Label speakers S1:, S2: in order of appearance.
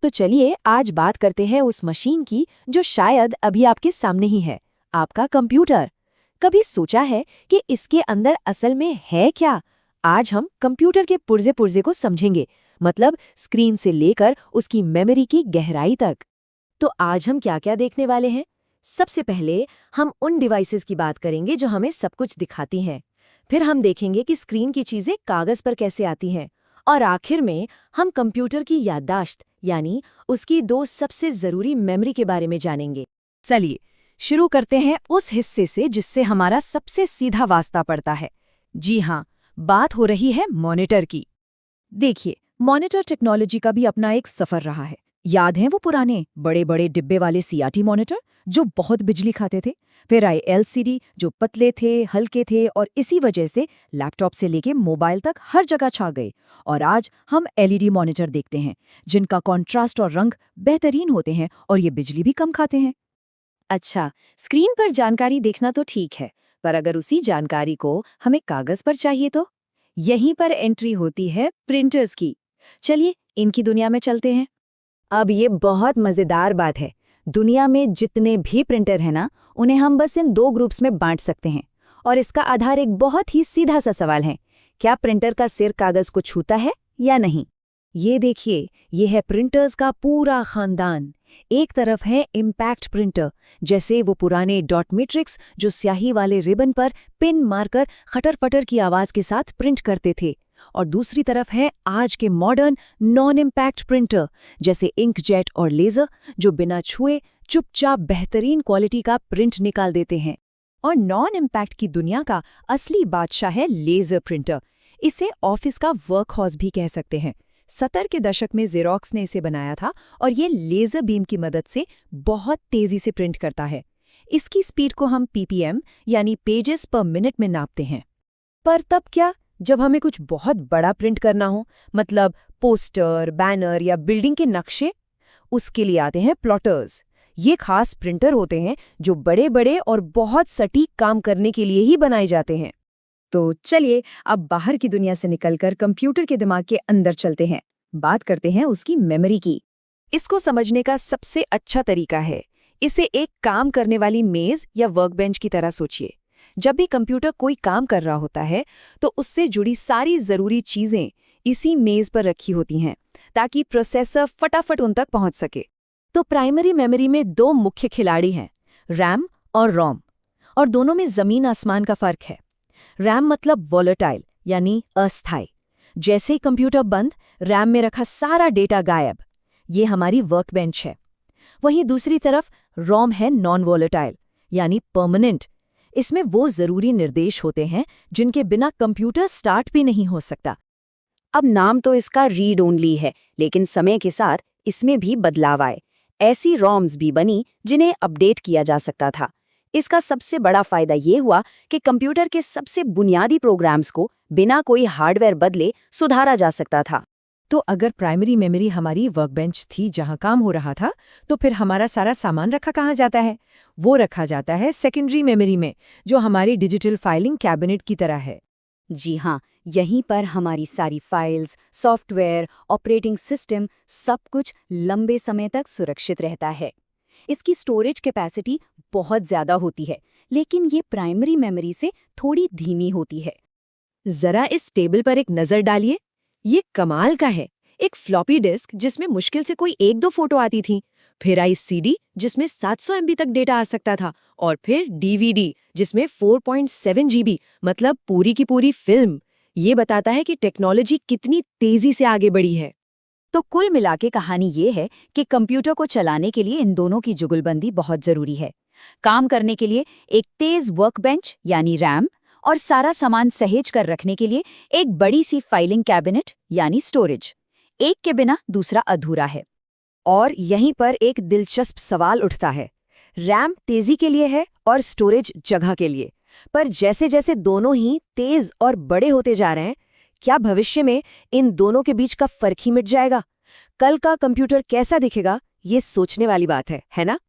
S1: तो चलिए आज बात करते हैं उस मशीन की जो शायद अभी आपके सामने ही है, आपका कंप्यूटर। कभी सोचा है कि इसके अंदर असल में है क्या? आज हम कंप्यूटर के पुर्जे पुर्जे को समझेंगे, मतलब स्क्रीन से लेकर उसकी मेमोरी की गहराई तक। तो आज हम क्या क्या देखने वाले हैं? सबसे पहले हम उन डिवाइसेस की बात करेंगे जो हमें सब कुछ दिखाती हैं। फिर हम देखेंगे कि स्क्रीन की चीजें कागज पर कैसे आती हैं। और आखिर में हम कंप्यूटर की याददाश्त यानी उसकी दो सबसे जरूरी मेमोरी के बारे में जानेंगे। चलिए शुरू करते हैं उस हिस्से से जिससे हमारा सबसे सीधा वास्ता पड़ता है। जी हाँ, बात हो रही है मॉनिटर की। देखिए, मॉनिटर टेक्नोलॉजी का भी अपना एक सफर रहा है। याद हैं वो पुराने बड़े बड़े डिब्बे वाले सीआरटी मॉनिटर जो बहुत बिजली खाते थे? फिर आए एलसीडी जो पतले थे, हल्के थे और इसी वजह से लैपटॉप से लेके मोबाइल तक हर जगह छा गए। और आज हम एलईडी मॉनिटर देखते हैं जिनका कॉन्ट्रास्ट और रंग बेहतरीन होते हैं और ये बिजली भी कम खाते हैं। अच्छा, स्क्रीन पर जानकारी देखना तो ठीक है, पर अगर उसी जानकारी को हमें कागज पर चाहिए तो यहीं पर एंट्री होती है प्रिंटर्स की। चलिए इनकी दुनिया में चलते हैं। अब ये बहुत मजेदार बात है। दुनिया में जितने भी प्रिंटर हैं ना, उन्हें हम बस इन दो ग्रुप्स में बांट सकते हैं। और इसका आधार एक बहुत ही सीधा सा सवाल है, क्या प्रिंटर का सिर कागज को छूता है या नहीं? ये देखिए, ये है प्रिंटर्स का पूरा खानदान। एक तरफ है इम्पैक्ट प्रिंटर, जैसे वो पुराने डॉट मैट्रिक्स जो स्याही वाले रिबन पर पिन मारकर खटर पटर की आवाज के साथ प्रिंट करते थे। और दूसरी तरफ है आज के मॉडर्न नॉन इम्पैक्ट प्रिंटर, जैसे इंकजेट और लेजर, जो बिना छुए चुपचाप बेहतरीन क्वालिटी का प्रिंट निकाल देते हैं। और नॉन इम्पैक्ट की दुनिया का असली बादशाह है लेजर प्रिंटर। इसे ऑफिस का वर्कहॉर्स भी कह सकते हैं। 70 के दशक में जेरोक्स ने इसे बनाया था और ये लेजर बीम की मदद से बहुत तेजी से प्रिंट करता है। इसकी स्पीड को हम पीपीएम यानी पेजेस पर मिनट में नापते हैं। पर तब क्या, जब हमें कुछ बहुत बड़ा प्रिंट करना हो, मतलब पोस्टर, बैनर या बिल्डिंग के नक्शे, उसके लिए आते हैं प्लॉटर्स। ये खास प्रिंटर होते हैं जो बड़े बड़े और बहुत सटीक काम करने के लिए ही बनाए जाते हैं। तो चलिए अब बाहर की दुनिया से निकलकर कंप्यूटर के दिमाग के अंदर चलते हैं। बात करते हैं उसकी मेमोरी की। इसको समझने का सबसे अच्छा तरीका है, इसे एक काम करने वाली मेज या वर्कबेंच की तरह सोचिए। जब भी कंप्यूटर कोई काम कर रहा होता है तो उससे जुड़ी सारी जरूरी चीजें इसी मेज पर रखी होती हैं ताकि प्रोसेसर फटाफट उन तक पहुंच सके। तो प्राइमरी मेमोरी में दो मुख्य खिलाड़ी हैं, रैम और रोम, और दोनों में जमीन आसमान का फर्क है। रैम मतलब वॉलेटाइल यानी अस्थायी। जैसे ही कंप्यूटर बंद, रैम में रखा सारा डेटा गायब। ये हमारी वर्कबेंच है। वहीं दूसरी तरफ रोम है नॉन वॉलेटाइल यानी परमानेंट। इसमें वो जरूरी निर्देश होते हैं जिनके बिना कंप्यूटर स्टार्ट भी नहीं हो सकता। अब नाम तो इसका रीड ओनली है, लेकिन समय के साथ इसमें भी बदलाव आए। ऐसी रोम्स भी बनी जिन्हें अपडेट किया जा सकता था। इसका सबसे बड़ा फायदा ये हुआ कि कंप्यूटर के सबसे बुनियादी प्रोग्राम्स को बिना कोई हार्डवेयर बदले सुधारा जा सकता था। तो अगर प्राइमरी मेमोरी हमारी वर्कबेंच थी जहां काम हो रहा था, तो फिर हमारा सारा सामान रखा कहाँ जाता है? वो रखा जाता है सेकेंडरी मेमोरी में, जो हमारी डिजिटल फाइलिंग कैबिनेट की तरह है। जी हाँ, यहीं पर हमारी सारी फाइल्स, सॉफ्टवेयर, ऑपरेटिंग सिस्टम, सब कुछ लंबे समय तक सुरक्षित रहता है। इसकी स्टोरेज कैपेसिटी बहुत ज़्यादा होती है, लेकिन ये प्राइमरी मेमोरी से थोड़ी धीमी होती है। जरा इस टेबल पर एक नज़र डालिए, ये कमाल का है। एक फ्लॉपी डिस्क जिसमें मुश्किल से कोई 1-2 फोटो आती थी, फिर आई सीडी जिसमें 700 MB तक डेटा आ सकता था, और फिर डीवीडी जिसमें 4.7 GB, मतलब पूरी की पूरी फिल्म। ये बताता है कि टेक्नोलॉजी कितनी तेजी से आगे बढ़ी है। तो कुल मिलाके कहानी ये है कि कंप्यूटर को चलाने के लिए इन दोनों की जुगलबंदी बहुत जरूरी है। काम करने के लिए एक तेज वर्कबेंच यानी रैम, और सारा सामान सहेज कर रखने के लिए एक बड़ी सी फाइलिंग कैबिनेट यानी स्टोरेज। एक के बिना दूसरा अधूरा है। और यहीं पर एक दिलचस्प सवाल उठता है, रैम तेजी के लिए है और स्टोरेज जगह के लिए, पर जैसे जैसे दोनों ही तेज और बड़े होते जा रहे हैं, क्या भविष्य में इन दोनों के बीच का फर्क ही मिट जाएगा? कल का कंप्यूटर कैसा दिखेगा, ये सोचने वाली बात है ना?